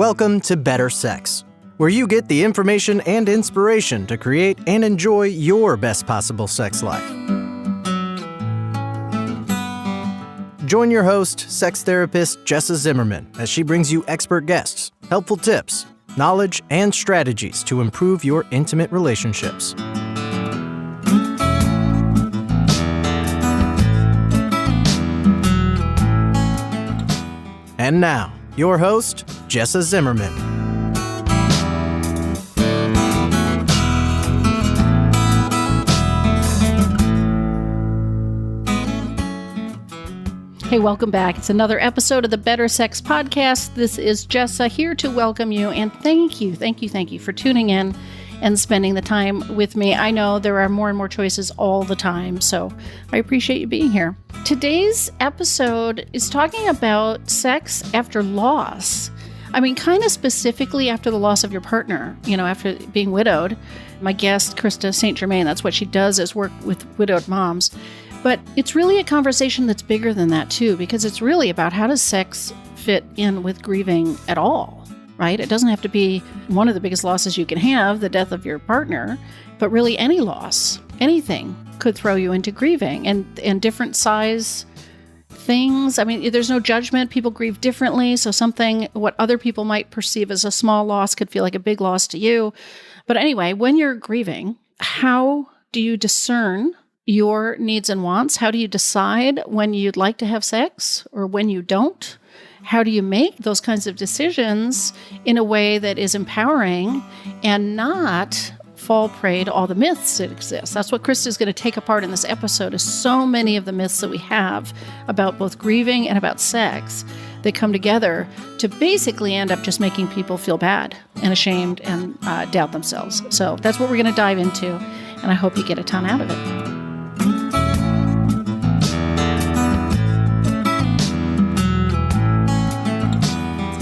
Welcome to Better Sex, where you get the information and inspiration to create and enjoy your best possible sex life. Join your host, sex therapist Krista St-Germain, as she brings you expert guests, helpful tips, knowledge, and strategies to improve your intimate relationships. And now, your host, Krista St-Germain. Hey, welcome back. It's another episode of the Better Sex Podcast. This is Jessa here to welcome you, and thank you for tuning in and spending the time with me. I know there are more and more choices all the time, so I appreciate you being here. Today's episode is talking about sex after loss. I mean, kind of specifically after the loss of your partner, after being widowed. My guest, Krista St-Germain, that's what she does, is work with widowed moms. But it's really a conversation that's bigger than that, too, because it's really about how does sex fit in with grieving at all, right? It doesn't have to be one of the biggest losses you can have, the death of your partner, but really any loss, anything could throw you into grieving and different size things. I mean, there's no judgment. People grieve differently. So what other people might perceive as a small loss could feel like a big loss to you. But anyway, when you're grieving, how do you discern your needs and wants? How do you decide when you'd like to have sex or when you don't? How do you make those kinds of decisions in a way that is empowering and not fall prey to all the myths that exist? That's what Krista is going to take apart in this episode, is so many of the myths that we have about both grieving and about sex that come together to basically end up just making people feel bad and ashamed and doubt themselves. So that's what we're going to dive into, and I hope you get a ton out of it.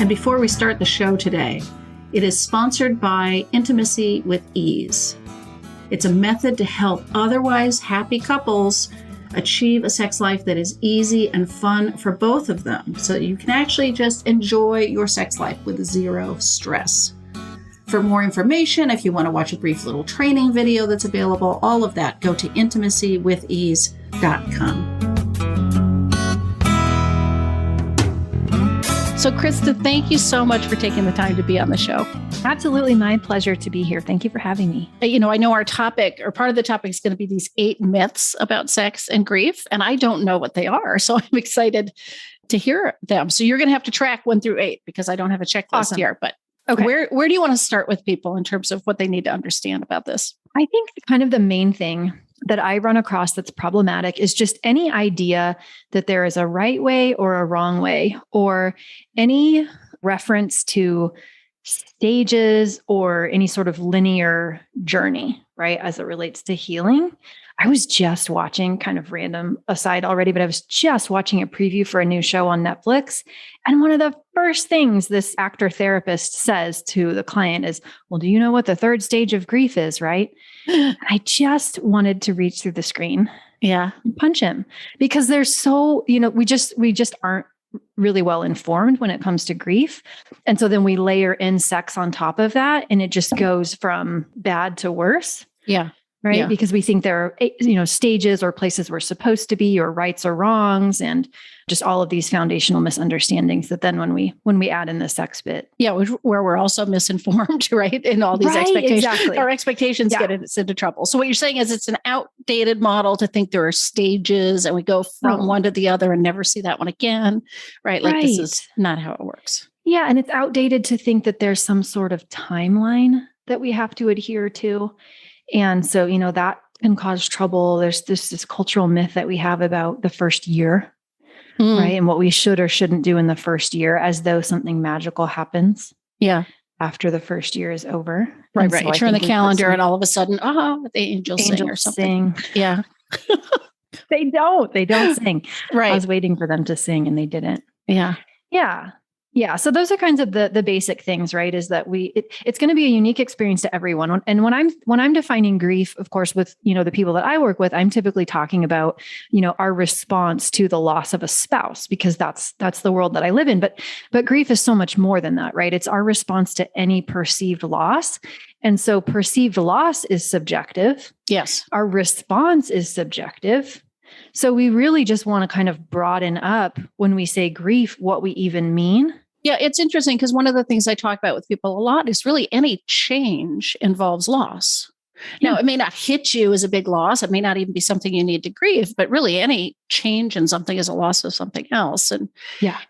And before we start the show today, it is sponsored by Intimacy with Ease. It's a method to help otherwise happy couples achieve a sex life that is easy and fun for both of them, so that you can actually just enjoy your sex life with zero stress. For more information, if you want to watch a brief little training video that's available, all of that, go to intimacywithease.com. So, Krista, thank you so much for taking the time to be on the show. Absolutely. My pleasure to be here. Thank you for having me. I know our topic, or part of the topic, is going to be these 8 myths about sex and grief, and I don't know what they are. So I'm excited to hear them. So you're going to have to track 1 through 8 because I don't have a checklist here. But okay, where do you want to start with people in terms of what they need to understand about this? I think kind of the main thing that I run across that's problematic is just any idea that there is a right way or a wrong way, or any reference to stages or any sort of linear journey, right? As it relates to healing. I was just watching, kind of random aside already, but I was just watching a preview for a new show on Netflix. And one of the first things this actor therapist says to the client is, well, do you know what the 3rd stage of grief is, right? I just wanted to reach through the screen. Yeah. And punch him, because there's so, we just aren't really well informed when it comes to grief. And so then we layer in sex on top of that, and it just goes from bad to worse. Yeah. Right. Yeah. Because we think there are, stages or places we're supposed to be, or rights or wrongs, and just all of these foundational misunderstandings that then when we add in the sex bit. Yeah. Where we're also misinformed, right? In all these expectations, exactly. Our expectations get us into trouble. So what you're saying is it's an outdated model to think there are stages and we go from one to the other and never see that one again. Right. Like this is not how it works. Yeah. And it's outdated to think that there's some sort of timeline that we have to adhere to. And so, that can cause trouble. There's this cultural myth that we have about the first year, right? And what we should or shouldn't do in the first year, as though something magical happens. Yeah. After the first year is over. Right. So you turn the calendar and all of a sudden, the angels sing or something. Yeah. They don't sing. Right. I was waiting for them to sing and they didn't. Yeah. Yeah. Yeah. So those are kinds of the basic things, right? Is that it's going to be a unique experience to everyone. And when I'm defining grief, of course, with, the people that I work with, I'm typically talking about, our response to the loss of a spouse, because that's the world that I live in. But grief is so much more than that, right? It's our response to any perceived loss. And so perceived loss is subjective. Yes. Our response is subjective. So we really just want to kind of broaden up when we say grief, what we even mean. Yeah, it's interesting because one of the things I talk about with people a lot is really any change involves loss. Now, it may not hit you as a big loss. It may not even be something you need to grieve, but really any change in something is a loss of something else. And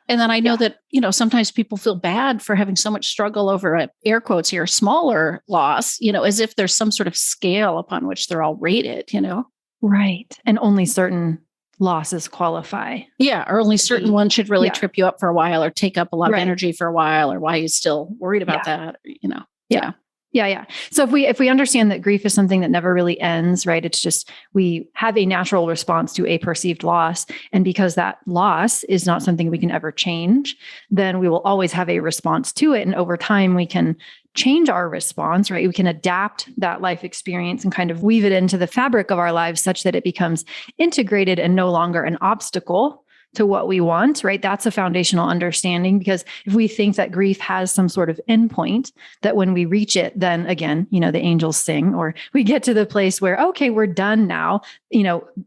then I know that, sometimes people feel bad for having so much struggle over a, air quotes here, smaller loss, as if there's some sort of scale upon which they're all rated, Right. And only certain losses qualify. Yeah. Or only certain ones should really trip you up for a while or take up a lot of energy for a while, or why are you still worried about that? Yeah. So if we understand that grief is something that never really ends, right? It's just, we have a natural response to a perceived loss. And because that loss is not something we can ever change, then we will always have a response to it. And over time, we can change our response, right? We can adapt that life experience and kind of weave it into the fabric of our lives such that it becomes integrated and no longer an obstacle to what we want, right? That's a foundational understanding, because if we think that grief has some sort of endpoint, that when we reach it, then again, the angels sing, or we get to the place where, okay, we're done now,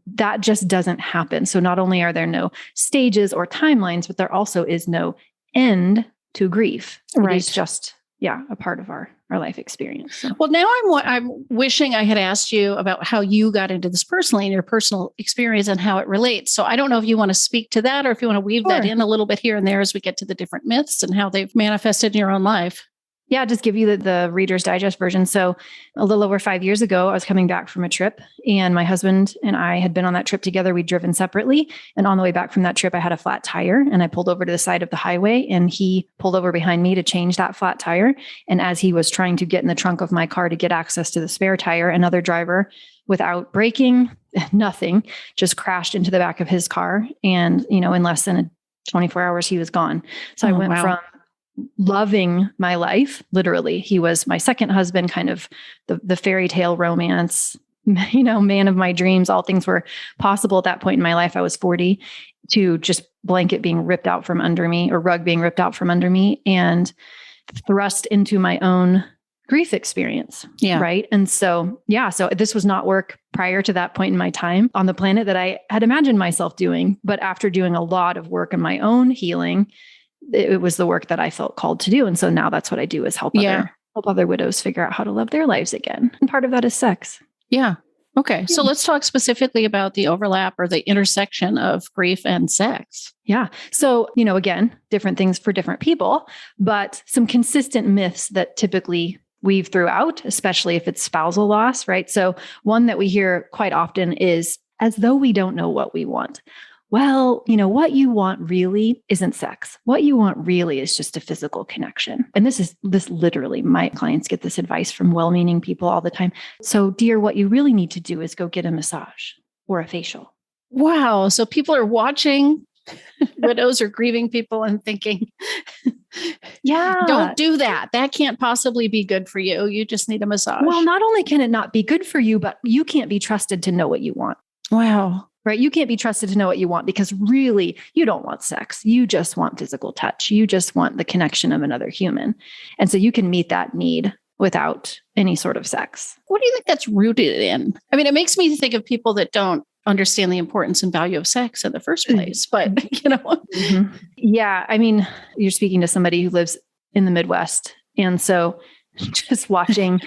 that just doesn't happen. So not only are there no stages or timelines, but there also is no end to grief. Right. It's just, a part of our life experience. So. Well, now I'm wishing I had asked you about how you got into this personally and your personal experience and how it relates. So I don't know if you want to speak to that, or if you want to weave that in a little bit here and there as we get to the different myths and how they've manifested in your own life. Yeah, just give you the Reader's Digest version. So a little over 5 years ago, I was coming back from a trip, and my husband and I had been on that trip together. We'd driven separately. And on the way back from that trip, I had a flat tire, and I pulled over to the side of the highway, and he pulled over behind me to change that flat tire. And as he was trying to get in the trunk of my car to get access to the spare tire, another driver, without braking, nothing, just crashed into the back of his car. And, in less than 24 hours, he was gone. So I went from loving my life. Literally, he was my second husband, kind of the fairy tale romance, man of my dreams. All things were possible at that point in my life. I was 40, to just blanket being ripped out from under me, or rug being ripped out from under me, and thrust into my own grief experience. Yeah. Right. And so this was not work prior to that point in my time on the planet that I had imagined myself doing. But after doing a lot of work on my own healing, it was the work that I felt called to do. And so now that's what I do, is help other widows figure out how to love their lives again. And part of that is sex. Yeah. Okay. So let's talk specifically about the overlap or the intersection of grief and sex. Yeah. So, again, different things for different people, but some consistent myths that typically weave throughout, especially if it's spousal loss, right? So one that we hear quite often is, as though we don't know what we want. Well, what you want really isn't sex. What you want really is just a physical connection. And this literally, my clients get this advice from well-meaning people all the time. So, dear, what you really need to do is go get a massage or a facial. Wow. So people are watching widows or grieving people and thinking, don't do that. That can't possibly be good for you. You just need a massage. Well, not only can it not be good for you, but you can't be trusted to know what you want. Wow. Right? You can't be trusted to know what you want, because really you don't want sex. You just want physical touch. You just want the connection of another human. And so you can meet that need without any sort of sex. What do you think that's rooted in? I mean, it makes me think of people that don't understand the importance and value of sex in the first place, but Mm-hmm. Yeah. I mean, you're speaking to somebody who lives in the Midwest. And so just watching,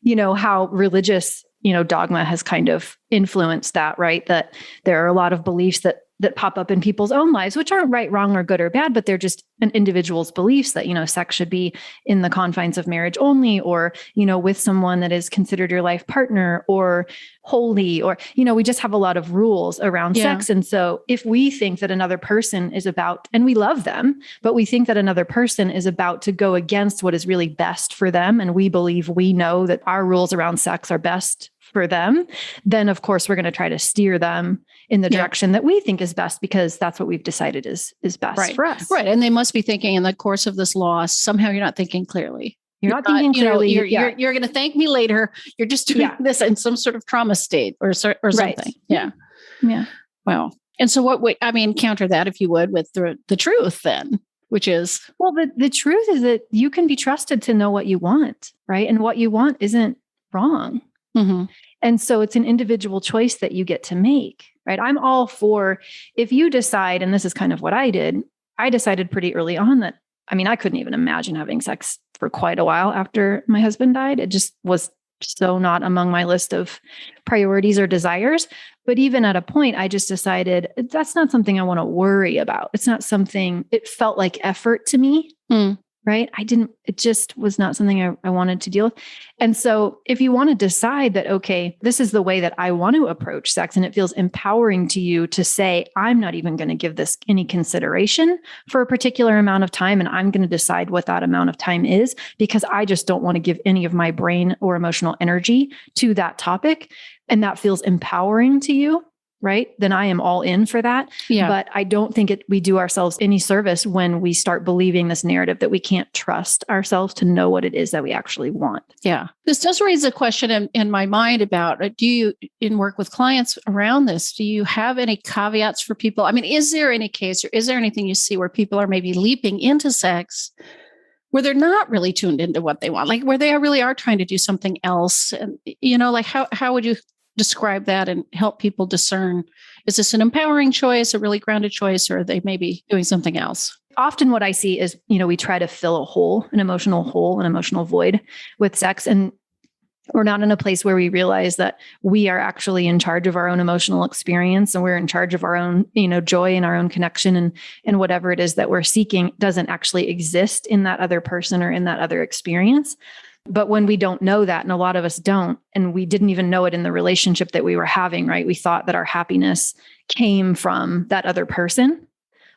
how religious dogma has kind of influenced that, right? That there are a lot of beliefs that pop up in people's own lives, which aren't right, wrong, or good or bad, but they're just an individual's beliefs that, sex should be in the confines of marriage only, or, with someone that is considered your life partner, or holy, or, we just have a lot of rules around sex. And so if we think that another person is about, and we love them, but we think that another person is about to go against what is really best for them, and we believe we know that our rules around sex are best for them, then of course we're going to try to steer them in the direction that we think is best, because that's what we've decided is best for us. Right. And they must be thinking in the course of this loss, somehow you're not thinking clearly. You're not thinking clearly. You're going to thank me later. You're just doing this in some sort of trauma state or something. Right. Yeah. Well, and so what would, counter that, if you would, with the truth then, which is? Well, the truth is that you can be trusted to know what you want, right? And what you want isn't wrong. Mm-hmm. And so it's an individual choice that you get to make, right? I'm all for, if you decide, and this is kind of what I did, I decided pretty early on that, I couldn't even imagine having sex for quite a while after my husband died. It just was so not among my list of priorities or desires. But even at a point, I just decided that's not something I want to worry about. It's not something, it felt like effort to me. Right? It just was not something I wanted to deal with. And so if you want to decide that, okay, this is the way that I want to approach sex, and it feels empowering to you to say, I'm not even going to give this any consideration for a particular amount of time, and I'm going to decide what that amount of time is, because I just don't want to give any of my brain or emotional energy to that topic, and that feels empowering to you, right? Then I am all in for that. Yeah. But I don't think we do ourselves any service when we start believing this narrative that we can't trust ourselves to know what it is that we actually want. Yeah. This does raise a question in my mind about, do you, in work with clients around this, do you have any caveats for people? Is there any case, or is there anything you see where people are maybe leaping into sex where they're not really tuned into what they want, like where they really are trying to do something else? And, how would you describe that and help people discern, is this an empowering choice, a really grounded choice, or are they maybe doing something else? Often what I see is, we try to fill a hole, an emotional void with sex. And we're not in a place where we realize that we are actually in charge of our own emotional experience, and we're in charge of our own, joy and our own connection, and whatever it is that we're seeking doesn't actually exist in that other person or in that other experience. But when we don't know that, and a lot of us don't, and we didn't even know it in the relationship that we were having, right? We thought that our happiness came from that other person,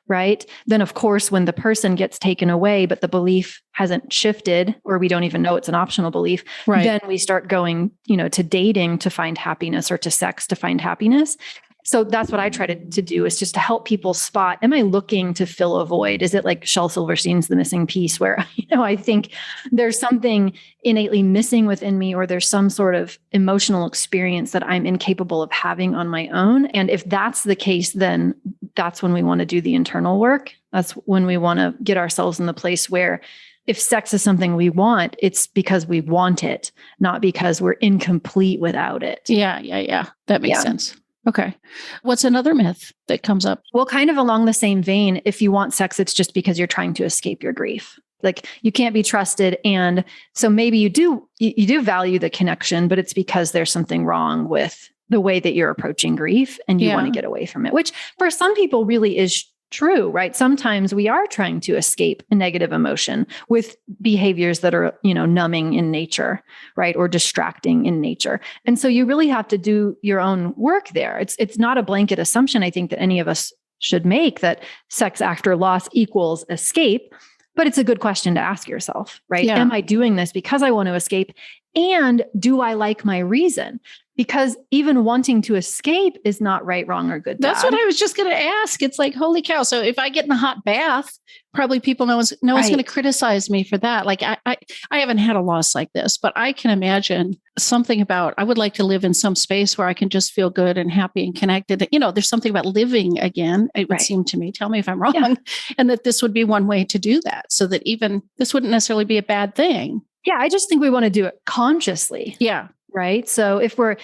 right? Then of course, when the person gets taken away, but the belief hasn't shifted, or we don't even know it's an optional belief, then we start going, to dating to find happiness, or to sex to find happiness. So that's what I try to do, is just to help people spot, am I looking to fill a void? Is it like Shel Silverstein's The Missing Piece, where, I think there's something innately missing within me, or there's some sort of emotional experience that I'm incapable of having on my own. And if that's the case, then that's when we want to do the internal work. That's when we want to get ourselves in the place where, if sex is something we want, it's because we want it, not because we're incomplete without it. Yeah. That makes sense. Okay. What's another myth that comes up? Well, kind of along the same vein, if you want sex, it's just because you're trying to escape your grief. Like, you can't be trusted. And so maybe you do value the connection, but it's because there's something wrong with the way that you're approaching grief, and you want to get away from it, which for some people really is true, right? Sometimes we are trying to escape a negative emotion with behaviors that are, numbing in nature, right? Or distracting in nature. And so you really have to do your own work there. It's not a blanket assumption, I think, that any of us should make, that sex after loss equals escape. But it's a good question to ask yourself, right? Yeah. Am I doing this because I want to escape? And do I like my reason? Because even wanting to escape is not right, wrong, or good, That's bad. what I was just going to ask. It's like, holy cow. So if I get in the hot bath, probably people no one's going to criticize me for that. Like I haven't had a loss like this, but I can imagine something about, I would like to live in some space where I can just feel good and happy and connected. There's something about living again, it would seem to me, tell me if I'm wrong, and that this would be one way to do that, so that even this wouldn't necessarily be a bad thing. Yeah. I just think we want to do it consciously. Yeah. Right. So if we're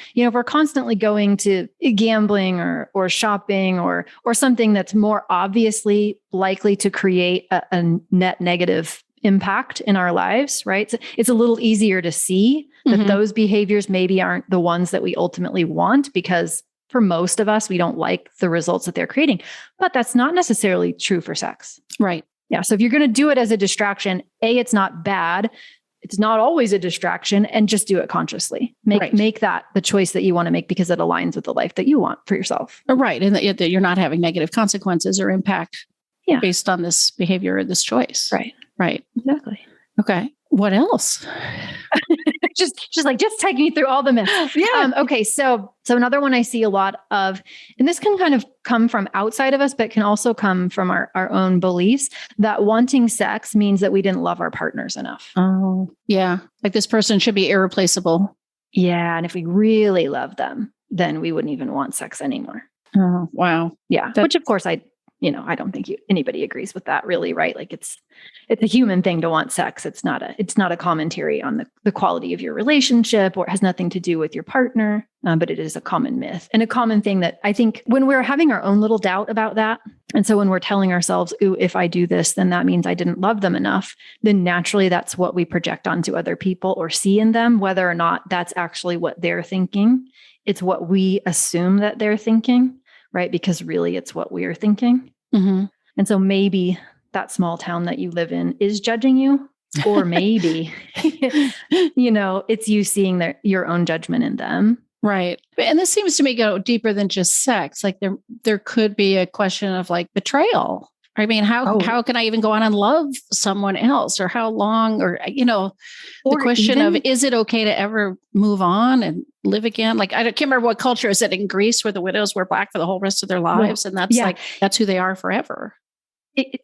constantly going to gambling or shopping or something that's more obviously likely to create a net negative impact in our lives, right? So it's a little easier to see that those behaviors maybe aren't the ones that we ultimately want, because for most of us, we don't like the results that they're creating. But that's not necessarily true for sex. Right. Yeah. So if you're going to do it as a distraction, it's not bad. It's not always a distraction, and just do it consciously. Make that the choice that you want to make, because it aligns with the life that you want for yourself. Right. And that you're not having negative consequences or impact based on this behavior or this choice. Right. Right. Exactly. Okay. What else? just take me through all the myths. Yeah. Okay. So another one I see a lot of, and this can kind of come from outside of us, but can also come from our own beliefs, that wanting sex means that we didn't love our partners enough. Oh, yeah. Like this person should be irreplaceable. Yeah. And if we really love them, then we wouldn't even want sex anymore. Oh, wow. Yeah. Which of course I don't think anybody agrees with that really, right? Like it's a human thing to want sex. It's not a commentary on the quality of your relationship, or it has nothing to do with your partner, but it is a common myth and a common thing that I think when we're having our own little doubt about that. And so when we're telling ourselves, ooh, if I do this, then that means I didn't love them enough. Then naturally that's what we project onto other people or see in them, whether or not that's actually what they're thinking. It's what we assume that they're thinking, right? Because really it's what we're thinking. Mm-hmm. And so maybe that small town that you live in is judging you, or maybe, it's you seeing your own judgment in them. Right. And this seems to me go deeper than just sex. Like there could be a question of like betrayal. I mean, how can I even go on and love someone else, or how long, or the question of, is it okay to ever move on and live again? Like, I can't remember what culture is it in Greece where the widows wear black for the whole rest of their lives. And that's who they are forever.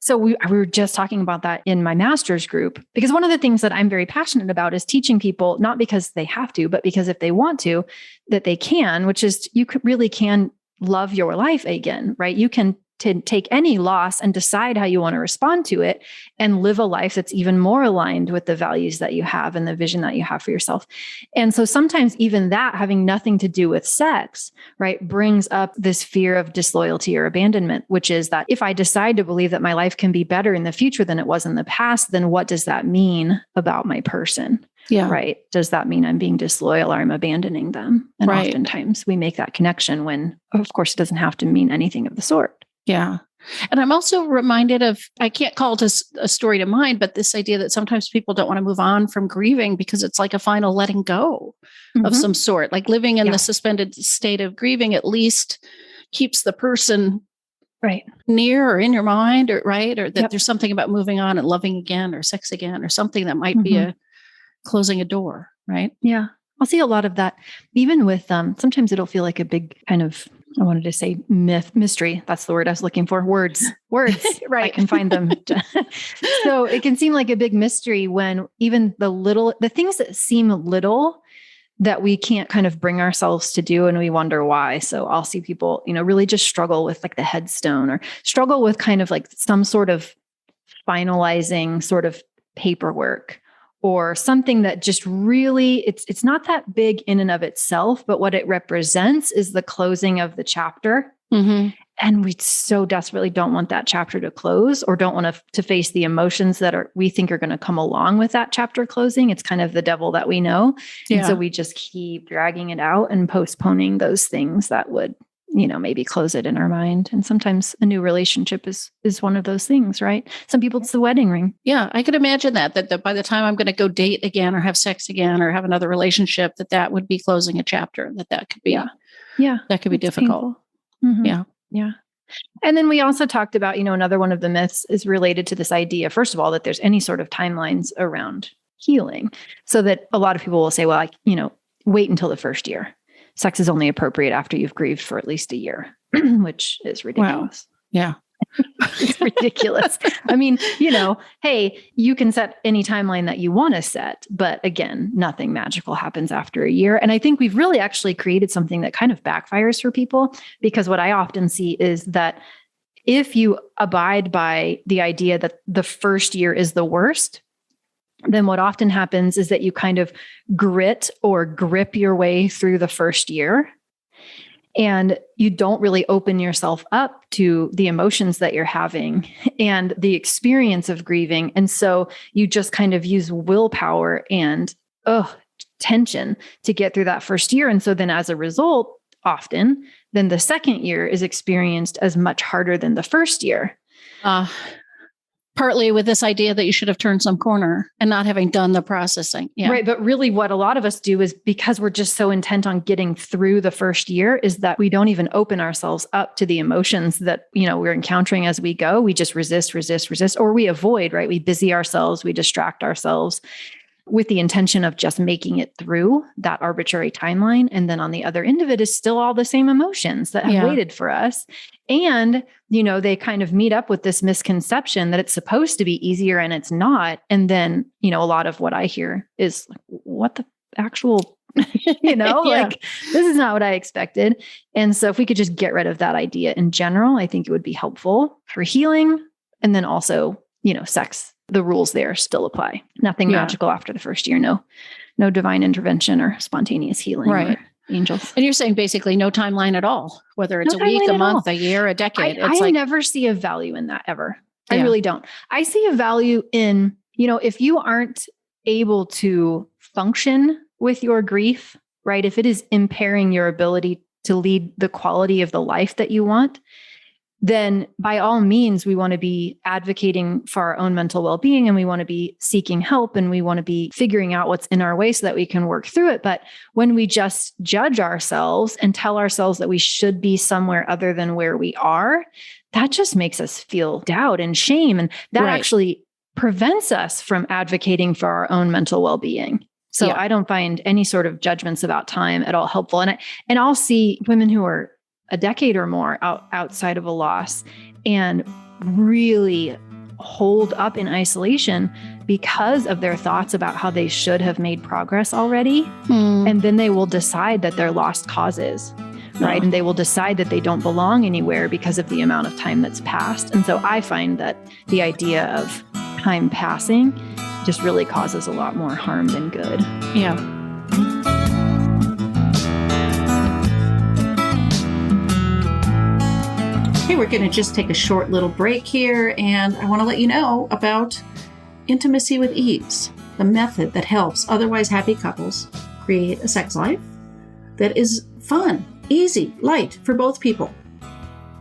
So we were just talking about that in my master's group, because one of the things that I'm very passionate about is teaching people, not because they have to, but because if they want to, that they can, which is you really can love your life again, right? You can take any loss and decide how you want to respond to it and live a life that's even more aligned with the values that you have and the vision that you have for yourself. And so sometimes even that, having nothing to do with sex, right, brings up this fear of disloyalty or abandonment, which is that if I decide to believe that my life can be better in the future than it was in the past, then what does that mean about my person? Yeah. Right. Does that mean I'm being disloyal or I'm abandoning them? And oftentimes we make that connection when, of course, it doesn't have to mean anything of the sort. Yeah. And I'm also reminded of, I can't call it a story to mind, but this idea that sometimes people don't want to move on from grieving because it's like a final letting go of some sort. Like living in the suspended state of grieving at least keeps the person near or in your mind, or or that there's something about moving on and loving again or sex again or something that might be a closing a door, right? Yeah. I'll see a lot of that, even with, sometimes it'll feel like a big kind of, I wanted to say mystery. That's the word I was looking for. Words, right. I can find them. So it can seem like a big mystery when even the things that seem little that we can't kind of bring ourselves to do, and we wonder why. So I'll see people, really just struggle with like the headstone, or struggle with kind of like some sort of finalizing sort of paperwork, or something that just really, it's not that big in and of itself, but what it represents is the closing of the chapter. Mm-hmm. And we so desperately don't want that chapter to close, or don't want to face the emotions that we think are going to come along with that chapter closing. It's kind of the devil that we know. Yeah. And so we just keep dragging it out and postponing those things that would, maybe close it in our mind. And sometimes a new relationship is one of those things, right? Some people, it's the wedding ring. Yeah. I could imagine that by the time I'm going to go date again or have sex again or have another relationship, that would be closing a chapter, that could be, that could be difficult. Mm-hmm. Yeah. Yeah. And then we also talked about, another one of the myths is related to this idea, first of all, that there's any sort of timelines around healing. So that a lot of people will say, well, wait until the first year. Sex is only appropriate after you've grieved for at least a year, which is ridiculous. Wow. Yeah. It's ridiculous. I mean, hey, you can set any timeline that you want to set, but again, nothing magical happens after a year. And I think we've really actually created something that kind of backfires for people, because what I often see is that if you abide by the idea that the first year is the worst, then what often happens is that you kind of grit or grip your way through the first year, and you don't really open yourself up to the emotions that you're having and the experience of grieving. And so you just kind of use willpower and tension to get through that first year. And so then as a result, often then the second year is experienced as much harder than the first year. Partly with this idea that you should have turned some corner and not having done the processing. Yeah. Right. But really what a lot of us do is, because we're just so intent on getting through the first year, is that we don't even open ourselves up to the emotions that, we're encountering as we go. We just resist, or we avoid, right? We busy ourselves, we distract ourselves. with the intention of just making it through that arbitrary timeline. And then on the other end of it is still all the same emotions that have waited for us. And, they kind of meet up with this misconception that it's supposed to be easier and it's not. And then, a lot of what I hear is like, what the actual, like this is not what I expected. And so if we could just get rid of that idea in general, I think it would be helpful for healing. And then also, sex, the rules there still apply. Nothing magical after the first year. No divine intervention or spontaneous healing. Right. Angels. And you're saying basically no timeline at all, whether it's a week, a month, a year, a decade. I never see a value in that ever. I really don't. I see a value in, if you aren't able to function with your grief, right? If it is impairing your ability to lead the quality of the life that you want, then by all means, we want to be advocating for our own mental well-being, and we want to be seeking help, and we want to be figuring out what's in our way so that we can work through it. But when we just judge ourselves and tell ourselves that we should be somewhere other than where we are, that just makes us feel doubt and shame. And that actually prevents us from advocating for our own mental well-being. So I don't find any sort of judgments about time at all helpful. And I'll see women who are a decade or more outside of a loss and really hold up in isolation because of their thoughts about how they should have made progress already. And then they will decide that they're lost causes, right? And they will decide that they don't belong anywhere because of the amount of time that's passed. And so I find that the idea of time passing just really causes a lot more harm than good. Yeah. Okay, we're going to just take a short little break here, and I want to let you know about Intimacy with Ease, the method that helps otherwise happy couples create a sex life that is fun, easy, light for both people.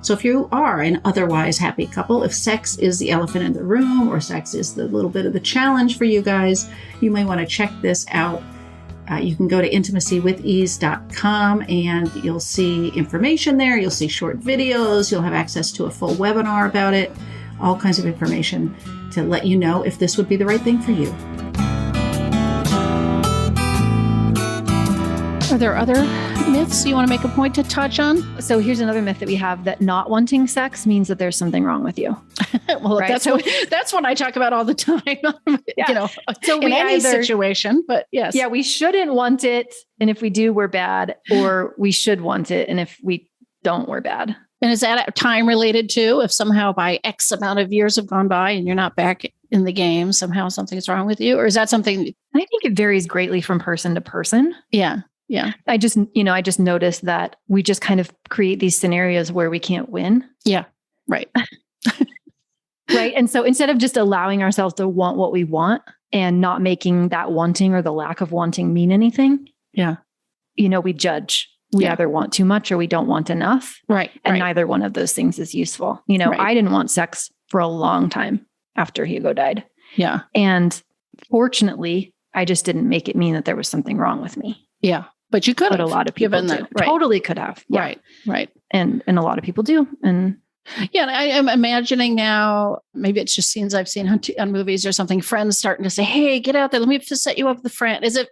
So if you are an otherwise happy couple, if sex is the elephant in the room or sex is the little bit of the challenge for you guys, you may want to check this out. You can go to intimacywithease.com and you'll see information there. You'll see short videos. You'll have access to a full webinar about it, all kinds of information to let you know if this would be the right thing for you. Are there other myths you want to make a point to touch on? So here's another myth that we have, that not wanting sex means that there's something wrong with you. Well, right? that's what I talk about all the time, so in any situation, but yes. Yeah, we shouldn't want it. And if we do, we're bad, or we should want it. And if we don't, we're bad. And is that time related too? If somehow by X amount of years have gone by and you're not back in the game, somehow something's wrong with you? Or is that something? I think it varies greatly from person to person. Yeah. Yeah. I just noticed that we just kind of create these scenarios where we can't win. Yeah. Right. Right. And so instead of just allowing ourselves to want what we want and not making that wanting or the lack of wanting mean anything. Yeah. We judge. We either want too much or we don't want enough. Right. And neither one of those things is useful. I didn't want sex for a long time after Hugo died. Yeah. And fortunately, I just didn't make it mean that there was something wrong with me. Yeah. But you could have. But a lot of people do. Right. Totally could have. Yeah. Right. Right. And a lot of people do. And yeah, I am imagining now, maybe it's just scenes I've seen on movies or something, friends starting to say, hey, get out there. Let me just set you up with a friend. As if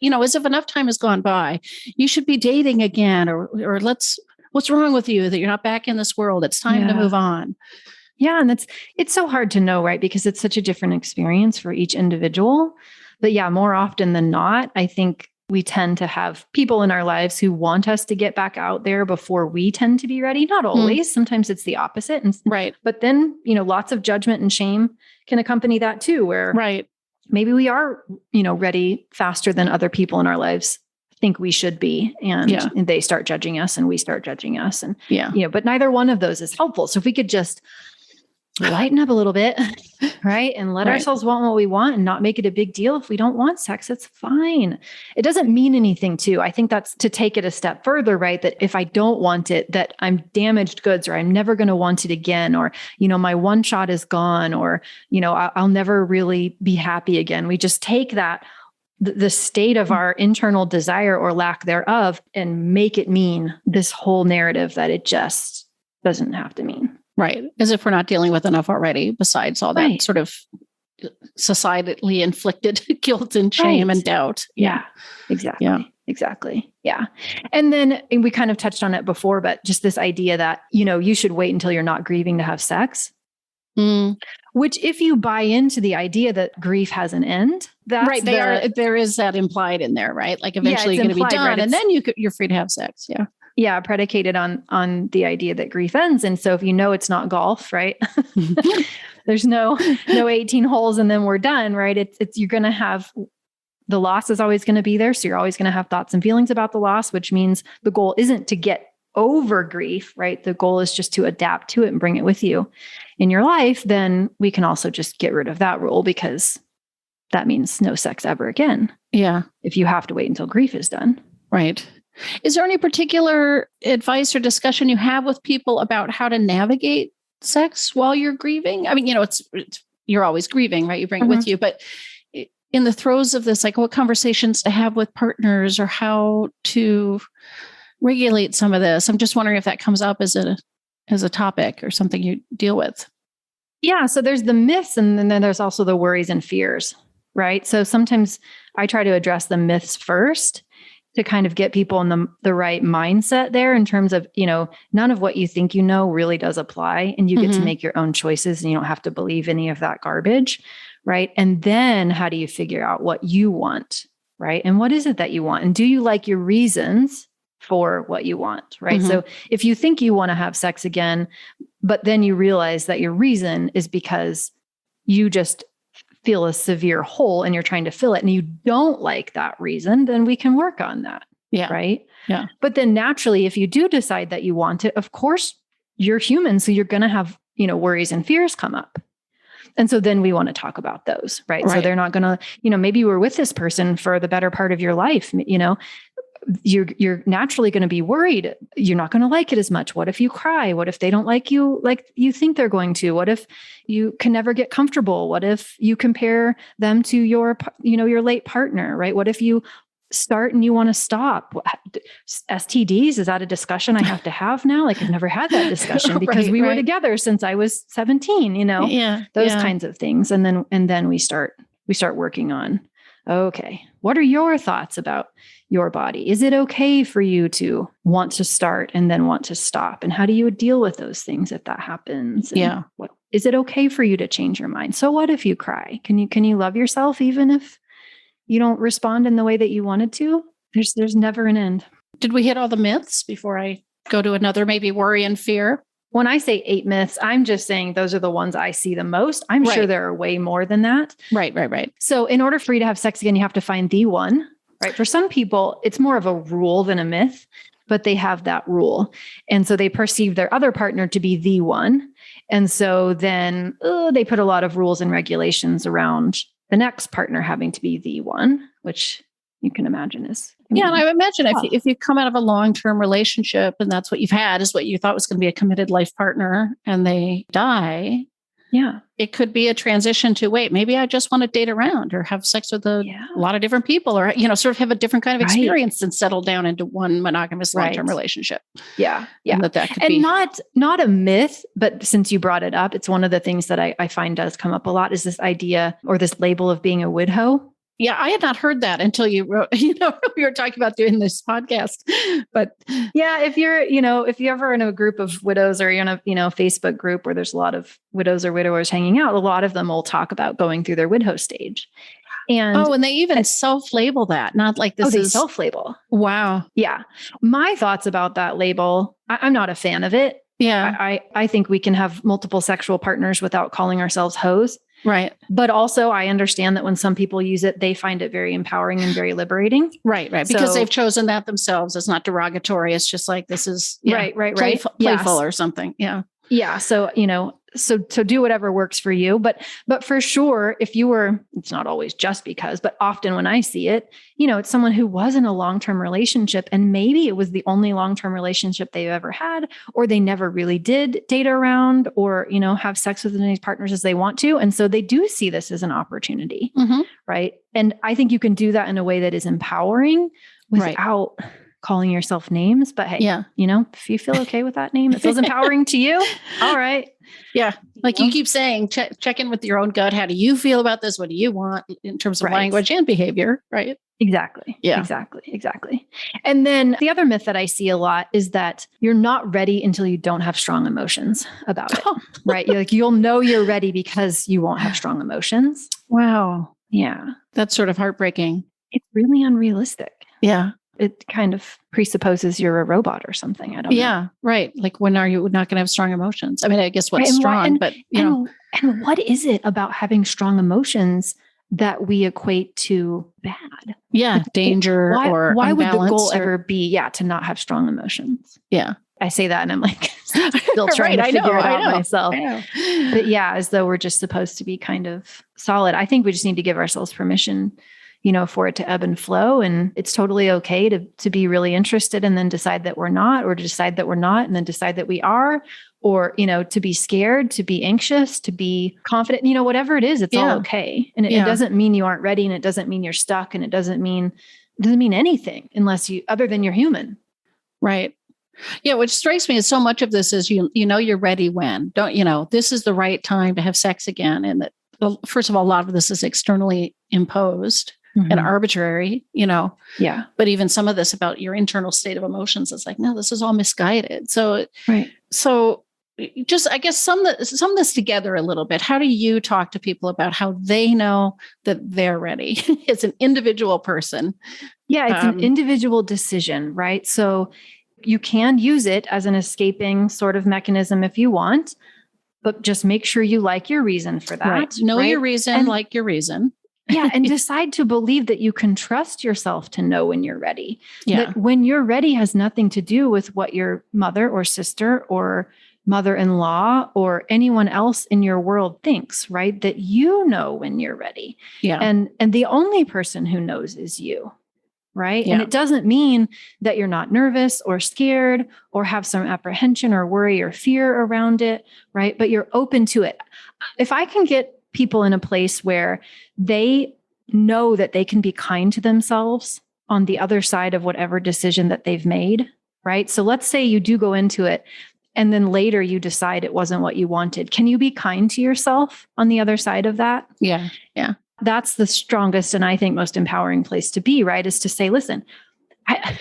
enough time has gone by, you should be dating again, or what's wrong with you that you're not back in this world? It's time to move on. Yeah. And it's so hard to know, right? Because it's such a different experience for each individual. But yeah, more often than not, I think we tend to have people in our lives who want us to get back out there before we tend to be ready. Not always. Sometimes it's the opposite. Right. But then, lots of judgment and shame can accompany that too, where maybe we are, ready faster than other people in our lives think we should be. And they start judging us and we start judging us. And, but neither one of those is helpful. So if we could just lighten up a little bit, right? And let ourselves want what we want and not make it a big deal. If we don't want sex, it's fine. It doesn't mean anything too. I think that's to take it a step further, right? That if I don't want it, that I'm damaged goods, or I'm never going to want it again, or, my one shot is gone, or, I'll never really be happy again. We just take that, the state of our internal desire or lack thereof, and make it mean this whole narrative that it just doesn't have to mean. Right. As if we're not dealing with enough already, besides all that sort of societally inflicted guilt and shame and doubt. Yeah, exactly. Yeah. Exactly. Yeah. And then we kind of touched on it before, but just this idea that, you should wait until you're not grieving to have sex. Which, if you buy into the idea that grief has an end, that's right. There is that implied in there, right? Like eventually you're going to be done, right? And then you're free to have sex. Yeah. Yeah. Predicated on the idea that grief ends. And so if it's not golf, right? There's no 18 holes and then we're done, right? It's you're going to have, the loss is always going to be there. So you're always going to have thoughts and feelings about the loss, which means the goal isn't to get over grief, right? The goal is just to adapt to it and bring it with you in your life. Then we can also just get rid of that rule, because that means no sex ever again. Yeah. If you have to wait until grief is done. Right. Is there any particular advice or discussion you have with people about how to navigate sex while you're grieving? I mean, it's you're always grieving, right? You bring it with you, but in the throes of this, like what conversations to have with partners or how to regulate some of this. I'm just wondering if that comes up as a topic or something you deal with. Yeah. So there's the myths, and then there's also the worries and fears, right? So sometimes I try to address the myths first to kind of get people in the right mindset there, in terms of, none of what you think really does apply, and you get to make your own choices, and you don't have to believe any of that garbage, right? And then how do you figure out what you want, right? And what is it that you want? And do you like your reasons for what you want, right? So if you think you want to have sex again, but then you realize that your reason is because you just feel a severe hole and you're trying to fill it, and you don't like that reason, then we can work on that. Yeah. Right. Yeah. But then naturally, if you do decide that you want it, of course, you're human. So you're going to have, worries and fears come up. And so then we want to talk about those, right? So they're not going to, maybe you were with this person for the better part of your life, you're naturally going to be worried. You're not going to like it as much. What if you cry? What if they don't like you you think they're going to? What if you can never get comfortable? What if you compare them to your late partner, right? What if you start and you want to stop? STDs, is that a discussion I have to have now? Like, I've never had that discussion because we were together since I was 17, those kinds of things. And then we start working on, okay, what are your thoughts about your body? Is it okay for you to want to start and then want to stop? And how do you deal with those things if that happens? And is it okay for you to change your mind? So what if you cry? Can you love yourself even if you don't respond in the way that you wanted to? There's never an end. Did we hit all the myths before I go to another, maybe worry and fear? When I say 8 myths, I'm just saying those are the ones I see the most. I'm sure there are way more than that. Right. So in order for you to have sex again, you have to find the one, right? For some people, it's more of a rule than a myth, but they have that rule. And so they perceive their other partner to be the one. And so then they put a lot of rules and regulations around the next partner having to be the one, which you can imagine is. Yeah. And I imagine if you come out of a long-term relationship and that's what you've had is what you thought was going to be a committed life partner and they die. Yeah. It could be a transition to, wait, maybe I just want to date around or have sex with a lot of different people or, sort of have a different kind of experience and settle down into one monogamous long-term relationship. Yeah. Yeah. And that could be. Not a myth, but since you brought it up, it's one of the things that I find does come up a lot is this idea or this label of being a widow. Yeah, I had not heard that until you wrote, we were talking about doing this podcast. But yeah, if you're ever in a group of widows or you're in a, Facebook group where there's a lot of widows or widowers hanging out, a lot of them will talk about going through their widow stage. And they even self-label that, not like this they is self-label. Wow. Yeah. My thoughts about that label, I'm not a fan of it. Yeah. I think we can have multiple sexual partners without calling ourselves hoes. Right. But also I understand that when some people use it, they find it very empowering and very liberating. Right. Because they've chosen that themselves. It's not derogatory. It's just like, this is playful or something. Yeah. Yeah. So, so do whatever works for you. But for sure, if you were, it's not always just because, but often when I see it, it's someone who was in a long-term relationship and maybe it was the only long-term relationship they've ever had, or they never really did date around or, have sex with as many partners as they want to. And so they do see this as an opportunity. Mm-hmm. Right. And I think you can do that in a way that is empowering without calling yourself names. But hey, if you feel okay with that name, it feels empowering to you. All right. Yeah. Like you keep saying, check in with your own gut. How do you feel about this? What do you want in terms of language and behavior? Right. Exactly. Yeah. Exactly. And then the other myth that I see a lot is that you're not ready until you don't have strong emotions about it. Right. You'll know you're ready because you won't have strong emotions. Wow. Yeah. That's sort of heartbreaking. It's really unrealistic. Yeah. It kind of presupposes you're a robot or something. I don't know. Yeah. Right. Like when are you not going to have strong emotions? I mean, I guess what's strong, but and what is it about having strong emotions that we equate to bad? Yeah. Danger or why would the goal or ever be, to not have strong emotions? Yeah. I say that and I'm like still trying to figure it out myself. I know. But as though we're just supposed to be kind of solid. I think we just need to give ourselves permission, for it to ebb and flow. And it's totally okay to be really interested and then decide that we're not, or to decide that we're not and then decide that we are, or, to be scared, to be anxious, to be confident, whatever it is, it's all okay. And it doesn't mean you aren't ready, and it doesn't mean you're stuck, and it doesn't mean anything other than you're human. Right. Yeah. Which strikes me as so much of this is, you're ready when, this is the right time to have sex again. And that, first of all, a lot of this is externally imposed. Mm-hmm. And arbitrary, Yeah. But even some of this about your internal state of emotions, it's like, no, this is all misguided. So, So just, I guess, sum this together a little bit. How do you talk to people about how they know that they're ready as an individual person? Yeah, it's an individual decision, right? So you can use it as an escaping sort of mechanism if you want, but just make sure you like your reason for that. Right. Know your reason, and like your reason. And decide to believe that you can trust yourself to know when you're ready. Yeah. That when you're ready has nothing to do with what your mother or sister or mother-in-law or anyone else in your world thinks, right? That you know when you're ready. Yeah. And the only person who knows is you, right? Yeah. And it doesn't mean that you're not nervous or scared or have some apprehension or worry or fear around it, right? But you're open to it. If I can get people in a place where they know that they can be kind to themselves on the other side of whatever decision that they've made, right? So let's say you do go into it and then later you decide it wasn't what you wanted. Can you be kind to yourself on the other side of that? Yeah. Yeah. That's the strongest and I think most empowering place to be, right? Is to say, listen, I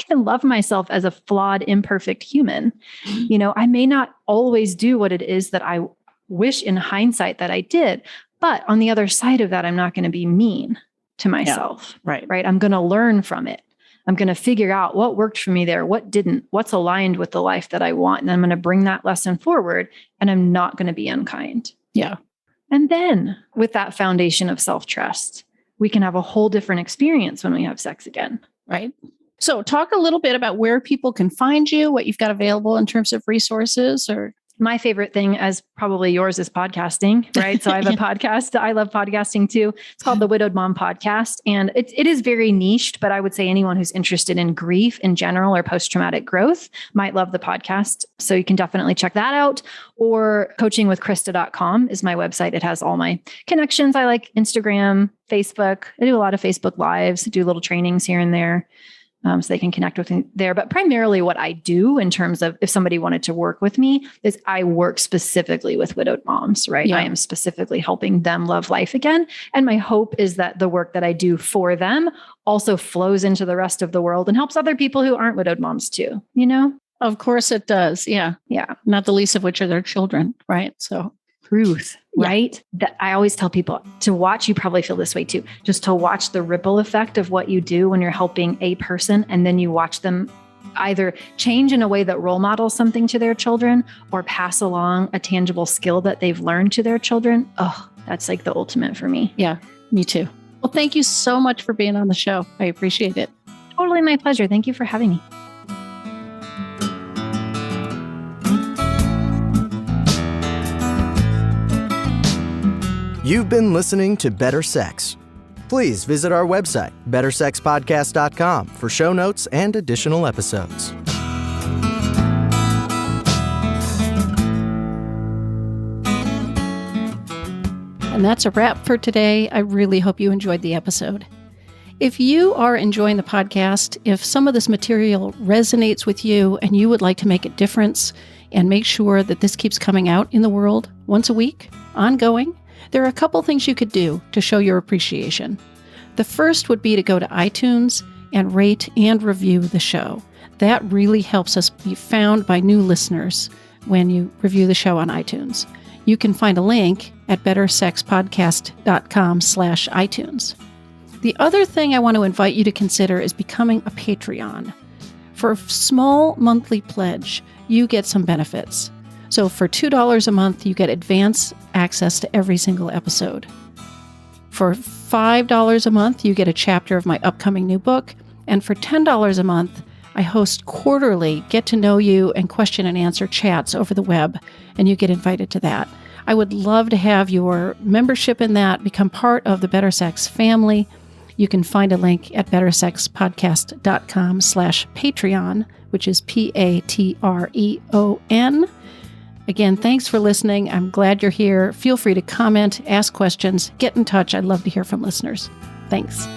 can love myself as a flawed, imperfect human. I may not always do what it is that I wish in hindsight that I did, but on the other side of that, I'm not going to be mean to myself. Yeah, right. I'm going to learn from it. I'm going to figure out what worked for me there, what didn't, what's aligned with the life that I want. And I'm going to bring that lesson forward, and I'm not going to be unkind. Yeah. And then with that foundation of self-trust, we can have a whole different experience when we have sex again. Right. So talk a little bit about where people can find you, what you've got available in terms of resources. Or my favorite thing, as probably yours, is podcasting, right? So I have a podcast. I love podcasting too. It's called the Widowed Mom Podcast. And it is very niched, but I would say anyone who's interested in grief in general or post-traumatic growth might love the podcast. So you can definitely check that out. Or coachingwithkrista.com is my website. It has all my connections. I like Instagram, Facebook. I do a lot of Facebook Lives, do little trainings here and there. So they can connect with me there. But primarily what I do in terms of if somebody wanted to work with me is I work specifically with widowed moms, right? Yeah. I am specifically helping them love life again. And my hope is that the work that I do for them also flows into the rest of the world and helps other people who aren't widowed moms too, Of course it does. Yeah. Yeah. Not the least of which are their children, right? So truth, right? That I always tell people to watch. You probably feel this way too, just to watch the ripple effect of what you do when you're helping a person. And then you watch them either change in a way that role models something to their children or pass along a tangible skill that they've learned to their children. Oh, that's like the ultimate for me. Yeah, me too. Well, thank you so much for being on the show. I appreciate it. Totally my pleasure. Thank you for having me. You've been listening to Better Sex. Please visit our website, bettersexpodcast.com, for show notes and additional episodes. And that's a wrap for today. I really hope you enjoyed the episode. If you are enjoying the podcast, if some of this material resonates with you and you would like to make a difference and make sure that this keeps coming out in the world once a week, ongoing, there are a couple things you could do to show your appreciation. The first would be to go to iTunes and rate and review the show. That really helps us be found by new listeners when you review the show on iTunes. You can find a link at bettersexpodcast.com/iTunes. The other thing I want to invite you to consider is becoming a Patreon. For a small monthly pledge, you get some benefits. So for $2 a month, you get advance access to every single episode. For $5 a month, you get a chapter of my upcoming new book. And for $10 a month, I host quarterly get-to-know-you and question-and-answer chats over the web, and you get invited to that. I would love to have your membership in that, become part of the Better Sex family. You can find a link at bettersexpodcast.com/Patreon, which is Patreon. Again, thanks for listening. I'm glad you're here. Feel free to comment, ask questions, get in touch. I'd love to hear from listeners. Thanks.